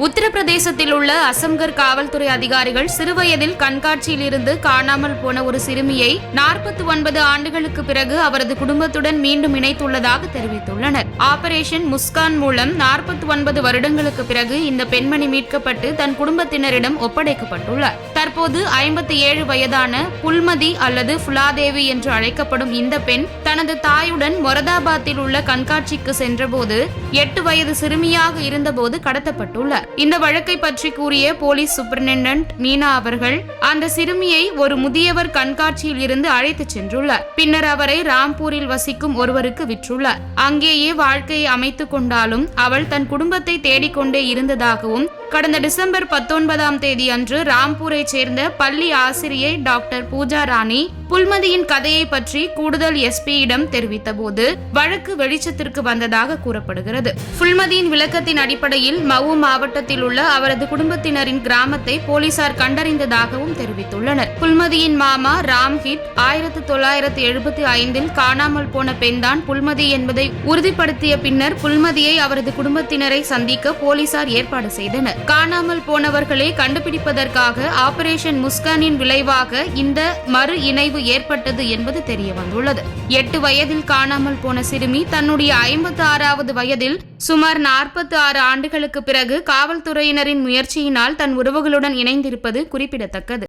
உத்தரப்பிரதேசத்தில் உள்ள அசம்கர் காவல்துறை அதிகாரிகள் சிறுவயதில் கண்காட்சியில் இருந்து காணாமல் போன ஒரு சிறுமியை 49 ஆண்டுகளுக்கு பிறகு அவரது குடும்பத்துடன் மீண்டும் இணைத்துள்ளதாக தெரிவித்துள்ளனர். ஆபரேஷன் முஸ்கான் மூலம் 49 வருடங்களுக்கு பிறகு இந்த பெண்மணி மீட்கப்பட்டு தன் குடும்பத்தினரிடம் ஒப்படைக்கப்பட்டுள்ளார். தற்போது 57 வயதான புல்மதி அல்லது ஃபுலாதேவி என்று அழைக்கப்படும் இந்த பெண் தனது தாயுடன் மொரதாபாத்தில் உள்ள கண்காட்சிக்கு சென்றபோது 8 வயது சிறுமியாக இருந்தபோது கடத்தப்பட்டுள்ளார். இந்த வழக்கை பற்றி கூறிய போலீஸ் சூப்பரிண்டென்டென்ட் மீனா அவர்கள் அந்த சிறுமியை ஒரு முதியவர் கண்காட்சியில் இருந்து அழைத்துச் சென்றுள்ளார். பின்னர் அவரை ராம்பூரில் வசிக்கும் ஒருவருக்கு விற்றுள்ளார். அங்கேயே வாழ்க்கையை அமைத்துக் கொண்டாலும் அவள் தன் குடும்பத்தை தேடிக்கொண்டே இருந்ததாகவும் கடந்த டிசம்பர் 19ஆம் தேதி அன்று ராம்பூரை சேர்ந்த பள்ளி ஆசிரியை டாக்டர் பூஜா ராணி புல்மதியின் கதையை பற்றி கூடுதல் எஸ்பியிடம் தெரிவித்த போது வழக்கு வெளிச்சத்திற்கு வந்ததாக கூறப்படுகிறது. புல்மதியின் விளக்கத்தின் அடிப்படையில் மவு மாவட்டத்தில் உள்ள அவரது குடும்பத்தினரின் கிராமத்தை போலீசார் கண்டறிந்ததாகவும் தெரிவித்துள்ளனர். புல்மதியின் மாமா ராம்ஹித் 1975இல் காணாமல் போன பெண்தான் புல்மதி என்பதை உறுதிப்படுத்திய பின்னர் புல்மதியை அவரது குடும்பத்தினரை சந்திக்க போலீசார் ஏற்பாடு செய்தனர். காணாமல் போனவர்களை கண்டுபிடிப்பதற்காக ஆபரேஷன் முஸ்கானின் விளைவாக இந்த மறு இணைவு ஏற்பட்டது என்பது தெரிய வந்துள்ளது. 8 வயதில் காணாமல் போன சிறுமி தன்னுடைய 56வது வயதில் சுமார் 46 ஆண்டுகளுக்கு பிறகு காவல்துறையினரின் முயற்சியினால் தன் உறவுகளுடன் இணைந்திருப்பது குறிப்பிடத்தக்கது.